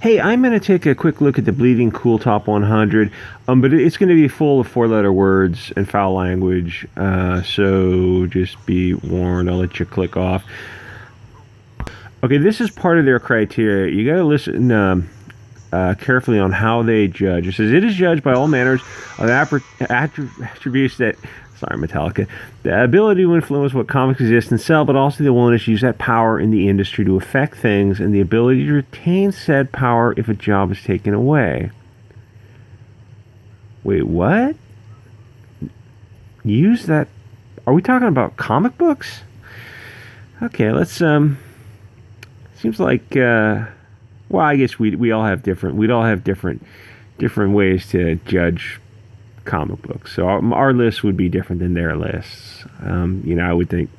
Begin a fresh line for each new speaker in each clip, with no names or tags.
Hey, I'm going to take a quick look at the Bleeding Cool Top 100, but it's going to be full of four-letter words and foul language, so just be warned. I'll let you click off. Okay, this is part of their criteria. You got to listen carefully on how they judge. It says, it is judged by all manners of attributes that... Sorry, Metallica. The ability to influence what comics exist and sell, but also the willingness to use that power in the industry to affect things, and the ability to retain said power if a job is taken away. Wait, what? Use that... Are we talking about comic books? Okay, let's... Seems like... well, I guess we all have different... We'd all have different ways to judge comic books. So our list would be different than their lists. I would think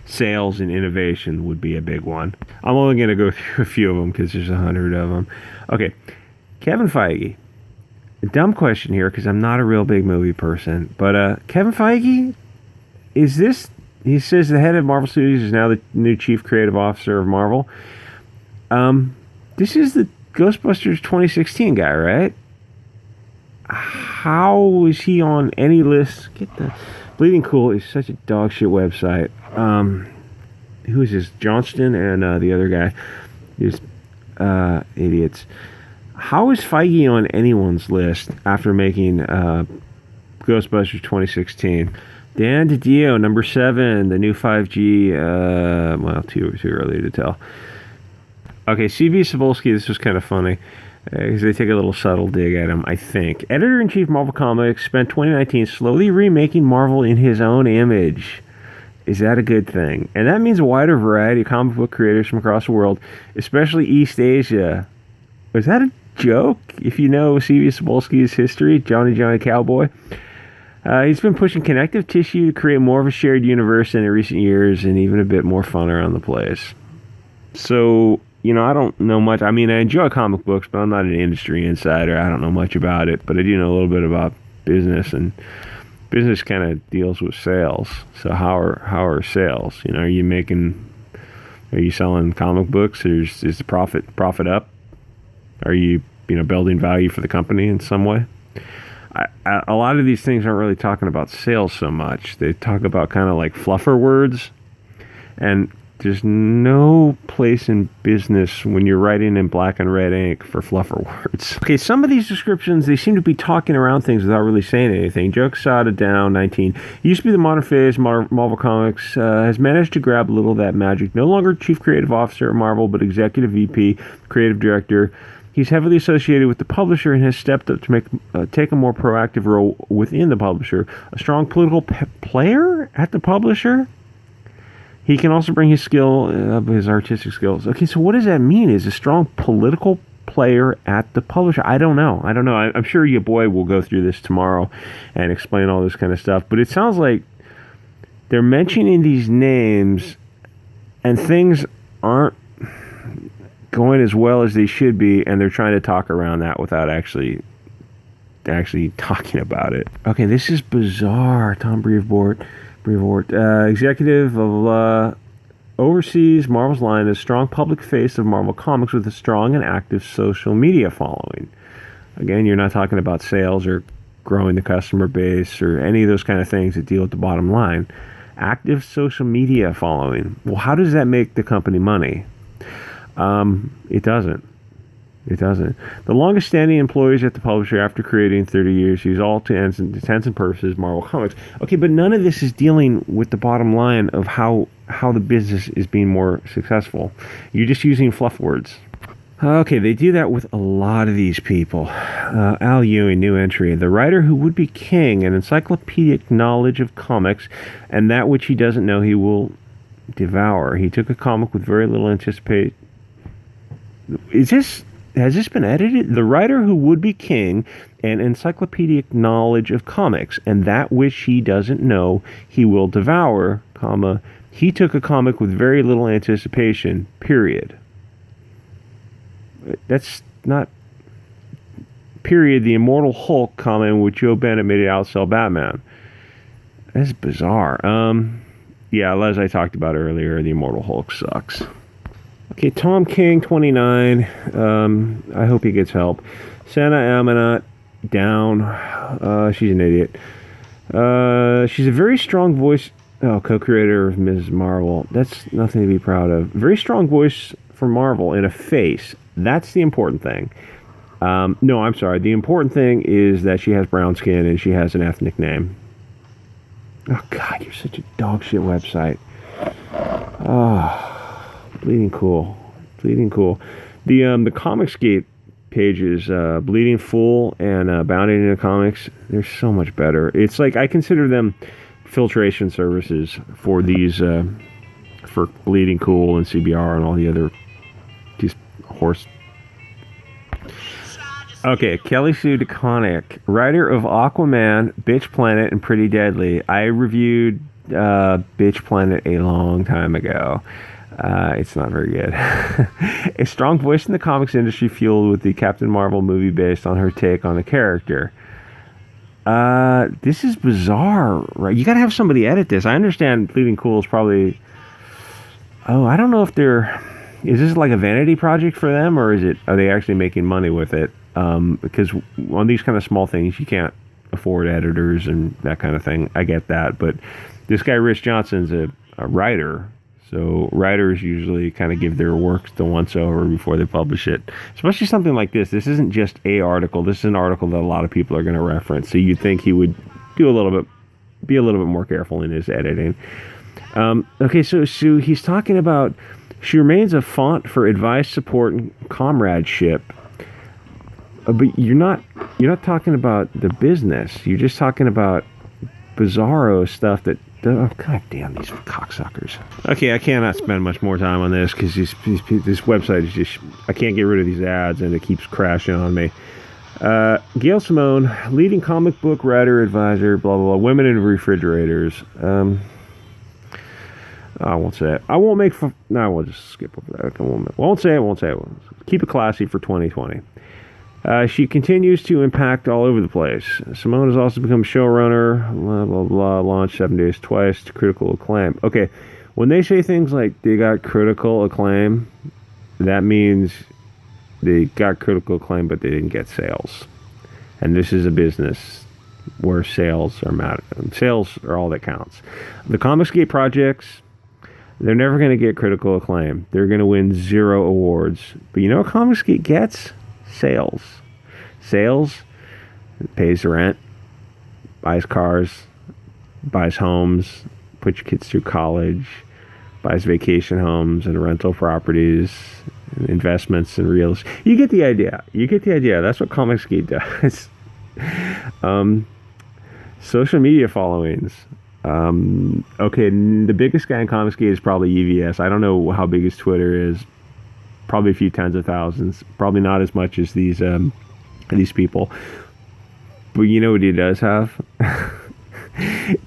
sales and innovation would be a big one. I'm only going to go through a few of them because there's 100 of them. Okay, Kevin Feige. A dumb question here because I'm not a real big movie person, but Kevin Feige, is this... He says the head of Marvel Studios is now the new chief creative officer of Marvel. This is the Ghostbusters 2016 guy, right? How is he on any list? Get the... Bleeding Cool is such a dog shit website. Who is this? Johnston and the other guy. These idiots. How is Feige on anyone's list after making Ghostbusters 2016? Dan DiDio, number 7, the new 5G. Well, too early to tell. Okay, C.B. Cebulski, this was kind of funny. Because they take a little subtle dig at him, I think. Editor-in-Chief Marvel Comics spent 2019 slowly remaking Marvel in his own image. Is that a good thing? And that means a wider variety of comic book creators from across the world, especially East Asia. Was that a joke? If you know C.B. Cebulski's history, Johnny Cowboy. He's been pushing connective tissue to create more of a shared universe in recent years and even a bit more fun around the place. So... I don't know much. I mean, I enjoy comic books, but I'm not an industry insider. I don't know much about it, but I do know a little bit about business, and business kind of deals with sales. So how are sales? Are you selling comic books? Is the profit up? Are you building value for the company in some way? A lot of these things aren't really talking about sales so much. They talk about kind of like fluffer words, and there's no place in business when you're writing in black and red ink for fluffer words. Okay, some of these descriptions, they seem to be talking around things without really saying anything. Joe Quesada down, 19. He used to be the modern face, Marvel Comics, has managed to grab a little of that magic. No longer chief creative officer at Marvel, but executive VP, creative director. He's heavily associated with the publisher and has stepped up to take a more proactive role within the publisher. A strong political player at the publisher? He can also bring his his artistic skills. Okay, so what does that mean? Is a strong political player at the publisher? I don't know. I'm sure your boy will go through this tomorrow and explain all this kind of stuff. But it sounds like they're mentioning these names and things aren't going as well as they should be, and they're trying to talk around that without actually talking about it. Okay, this is bizarre. Tom Brevoort, executive of oversees Marvel's line, a strong public face of Marvel Comics with a strong and active social media following. Again, you're not talking about sales or growing the customer base or any of those kind of things that deal with the bottom line. Active social media following. Well, how does that make the company money? It doesn't. The longest standing employees at the publisher after creating 30 years, use all intents and purposes Marvel Comics. Okay, but none of this is dealing with the bottom line of how the business is being more successful. You're just using fluff words. Okay, they do that with a lot of these people. Al Ewing, new entry. The writer who would be king, an encyclopedic knowledge of comics, and that which he doesn't know he will devour. He took a comic with very little anticipation. Has this been edited? The writer who would be king, an encyclopedic knowledge of comics, and that which he doesn't know he will devour, comma, he took a comic with very little anticipation, period. That's not... Period, the Immortal Hulk, comma, in which Joe Bennett made it outsell Batman. That's bizarre. Yeah, as I talked about earlier, the Immortal Hulk sucks. Okay, Tom King, 29. I hope he gets help. Santa Amanat, down. She's an idiot. She's a very strong voice. Oh, co-creator of Ms. Marvel. That's nothing to be proud of. Very strong voice for Marvel and a face. That's the important thing. No, I'm sorry. The important thing is that she has brown skin and she has an ethnic name. Oh, God, you're such a dog shit website. Oh, Bleeding Cool. Bleeding Cool. The Comicsgate pages, Bleeding Fool and Bounding into Comics, they're so much better. It's like I consider them filtration services for these, for Bleeding Cool and CBR and all the other these horse. Okay, Kelly Sue DeConnick, writer of Aquaman, Bitch Planet, and Pretty Deadly. I reviewed Bitch Planet a long time ago. It's not very good. A strong voice in the comics industry fueled with the Captain Marvel movie based on her take on the character. This is bizarre, right? You gotta have somebody edit this. I understand Bleeding Cool is probably... Oh, I don't know if they're... Is this like a vanity project for them, or are they actually making money with it? Because on these kind of small things, you can't afford editors and that kind of thing. I get that, but this guy Rich Johnson's a writer, so writers usually kind of give their work the once over before they publish it. Especially something like this. This isn't just a article. This is an article that a lot of people are going to reference. So you'd think he would be a little bit more careful in his editing. Okay, so he's talking about she remains a font for advice, support, and comradeship. But you're not talking about the business. You're just talking about bizarro stuff that... Oh, God damn, these cocksuckers. Okay, I cannot spend much more time on this because this website is just... I can't get rid of these ads and it keeps crashing on me. Gail Simone, leading comic book writer, advisor, blah, blah, blah. Women in refrigerators. I won't say it. I won't make... No, I will just skip over that. I won't say it. Keep it classy for 2020. She continues to impact all over the place. Simone has also become showrunner, blah, blah, blah, launched 7 Days Twice to critical acclaim. Okay, when they say things like they got critical acclaim, that means they got critical acclaim, but they didn't get sales. And this is a business where sales are matter. Sales are all that counts. The Comicsgate projects, they're never going to get critical acclaim. They're going to win 0 awards. But you know what Comicsgate gets? Sales pays rent, buys cars, buys homes, puts your kids through college, buys vacation homes and rental properties, and investments in real estate. You get the idea. That's what Comicsgate does. Social media followings. Okay, the biggest guy in Comicsgate is probably EVS. I don't know how big his Twitter is. Probably a few tens of thousands. Probably not as much as these people. But you know what he does have?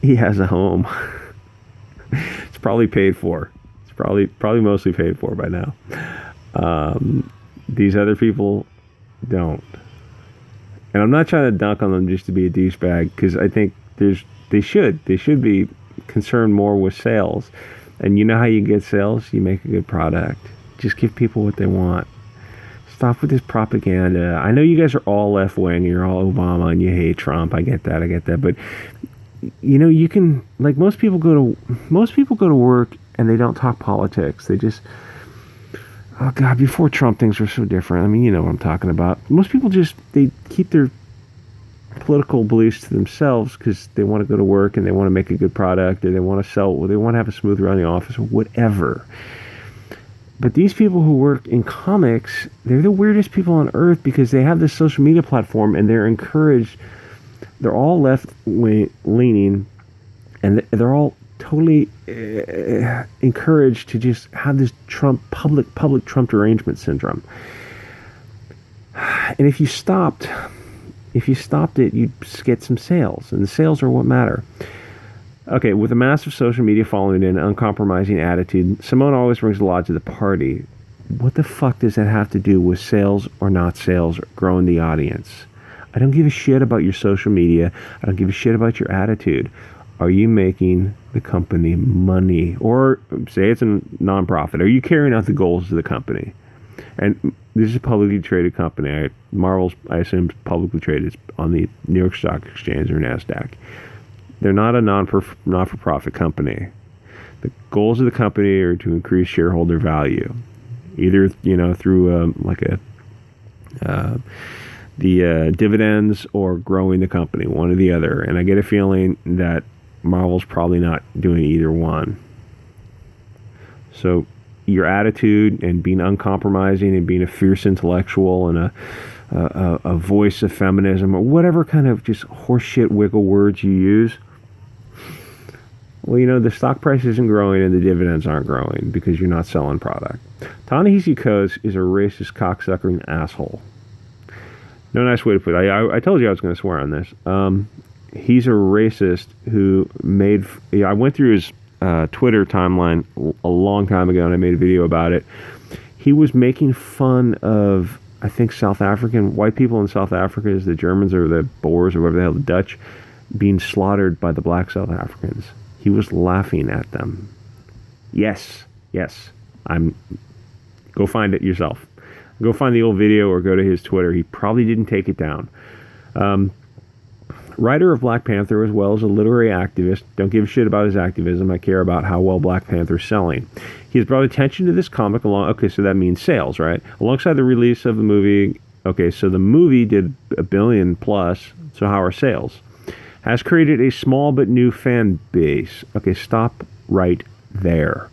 He has a home. It's probably paid for. It's probably mostly paid for by now. These other people don't. And I'm not trying to dunk on them just to be a douchebag, because I think they should be concerned more with sales. And you know how you get sales? You make a good product. Just give people what they want. Stop with this propaganda. I know you guys are all left-wing, you're all Obama, and you hate Trump. I get that. But, you know, you can... Like, most people go to work, and they don't talk politics. They just... Oh, God, before Trump, things were so different. I mean, you know what I'm talking about. Most people just... They keep their political beliefs to themselves because they want to go to work, and they want to make a good product, or they want to sell, or they want to have a smooth run in the office, or whatever. But these people who work in comics, they're the weirdest people on earth because they have this social media platform and they're encouraged. They're all left-leaning, and they're all totally encouraged to just have this public Trump derangement syndrome. And if you stopped it, you'd get some sales, and the sales are what matter. Okay, with a massive social media following and an uncompromising attitude, Simone always brings a lot to the party. What the fuck does that have to do with sales or not sales or growing the audience? I don't give a shit about your social media. I don't give a shit about your attitude. Are you making the company money? Or say it's a nonprofit. Are you carrying out the goals of the company? And this is a publicly traded company. Marvel's, I assume, publicly traded on the New York Stock Exchange or NASDAQ. They're not a not-for-profit company. The goals of the company are to increase shareholder value, either through the dividends or growing the company, one or the other. And I get a feeling that Marvel's probably not doing either one. So your attitude and being uncompromising and being a fierce intellectual and a voice of feminism or whatever kind of just horseshit wiggle words you use, well, the stock price isn't growing and the dividends aren't growing because you're not selling product. Ta-Nehisi Coates is a racist cocksucker and asshole. No nice way to put it. I told you I was going to swear on this. He's a racist who made... I went through his Twitter timeline a long time ago and I made a video about it. He was making fun of, I think, South African... white people in South Africa, is the Germans or the Boers or whatever the hell, the Dutch, being slaughtered by the black South Africans. He was laughing at them. Yes. Go find it yourself. Go find the old video or go to his Twitter. He probably didn't take it down. Writer of Black Panther as well as a literary activist. Don't give a shit about his activism. I care about how well Black Panther's selling. He has brought attention to this comic along... Okay, so that means sales, right? Alongside the release of the movie... Okay, so the movie did $1 billion plus. So how are sales? Has created a small but new fan base. Okay, stop right there.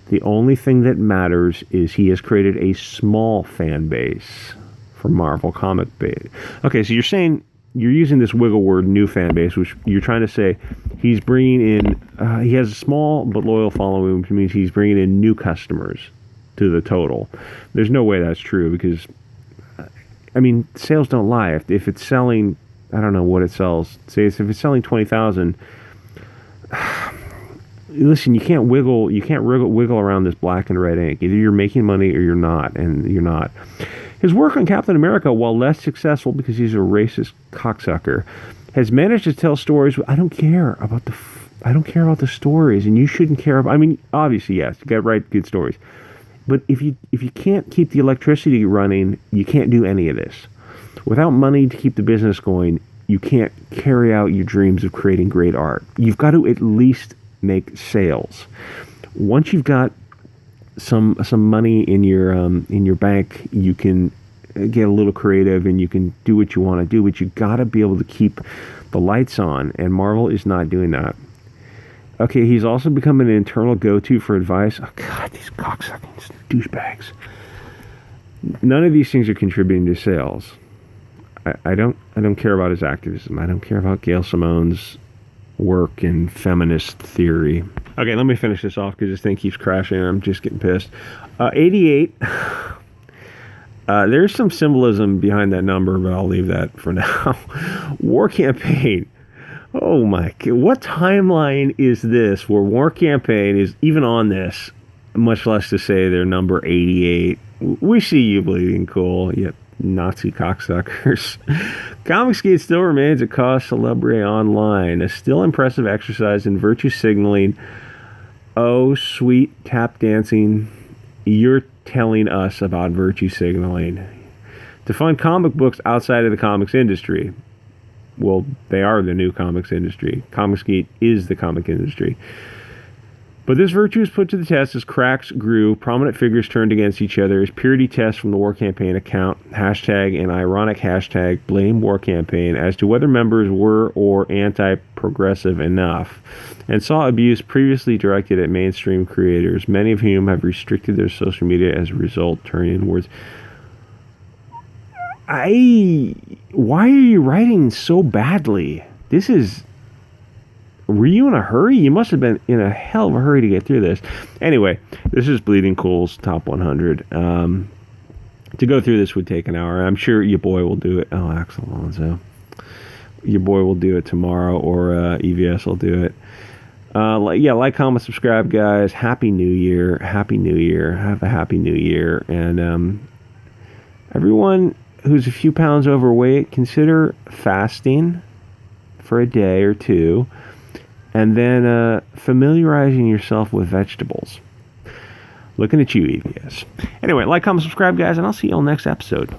The only thing that matters is he has created a small fan base for Marvel comic base. Okay, so you're using this wiggle word, new fan base, which you're trying to say he's bringing in, he has a small but loyal following, which means he's bringing in new customers to the total. There's no way that's true because, sales don't lie. If it's selling, I don't know what it sells. Say if it's selling 20,000, listen, you can't wiggle around this black and red ink. Either you're making money or you're not, and you're not. His work on Captain America, while less successful because he's a racist cocksucker, has managed to tell stories. I don't care about the stories, and you shouldn't care about. Obviously, yes, you got to write good stories, but if you can't keep the electricity running, you can't do any of this. Without money to keep the business going, you can't carry out your dreams of creating great art. You've got to at least make sales. Once you've got some money in your bank, you can get a little creative and you can do what you want to do, but you got to be able to keep the lights on, and Marvel is not doing that. Okay, he's also become an internal go-to for advice. Oh God, these cocksucking douchebags. None of these things are contributing to sales. I don't care about his activism. I don't care about Gail Simone's work in feminist theory. Okay, let me finish this off because this thing keeps crashing and I'm just getting pissed. 88. There's some symbolism behind that number, but I'll leave that for now. War campaign. Oh my God. What timeline is this where war campaign is even on this, much less to say they're number 88? We see you, Bleeding Cool. Yep. Nazi cocksuckers. Comicsgate still remains a cause celebre online, a still impressive exercise in virtue signaling. Oh, sweet tap dancing, you're telling us about virtue signaling. To fund comic books outside of the comics industry. Well, they are the new comics industry. Comicsgate is the comic industry. But this virtue is put to the test as cracks grew, prominent figures turned against each other, as purity tests from the war campaign account, hashtag and ironic hashtag blame war campaign as to whether members were or anti-progressive enough, and saw abuse previously directed at mainstream creators, many of whom have restricted their social media as a result, turning inwards. Why are you writing so badly? Were you in a hurry? You must have been in a hell of a hurry to get through this. Anyway, this is Bleeding Cool's Top 100. To go through this would take an hour. I'm sure your boy will do it. Oh, Axel Alonso. Your boy will do it tomorrow, or EVS will do it. Like, comment, subscribe, guys. Happy New Year. Happy New Year. Have a happy New Year. And everyone who's a few pounds overweight, consider fasting for a day or two. and then familiarizing yourself with vegetables. Looking at you, EVS. Anyway, like, comment, subscribe, guys, and I'll see you on next episode.